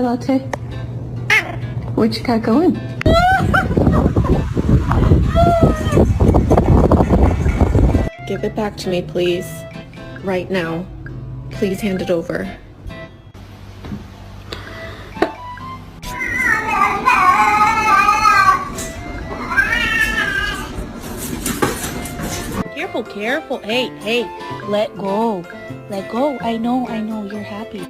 chai latte? Where'd your cat go in? Give it back to me, please. Right now. Please hand it over. Careful, careful. Hey, hey, let go. Let go. I know, you're happy.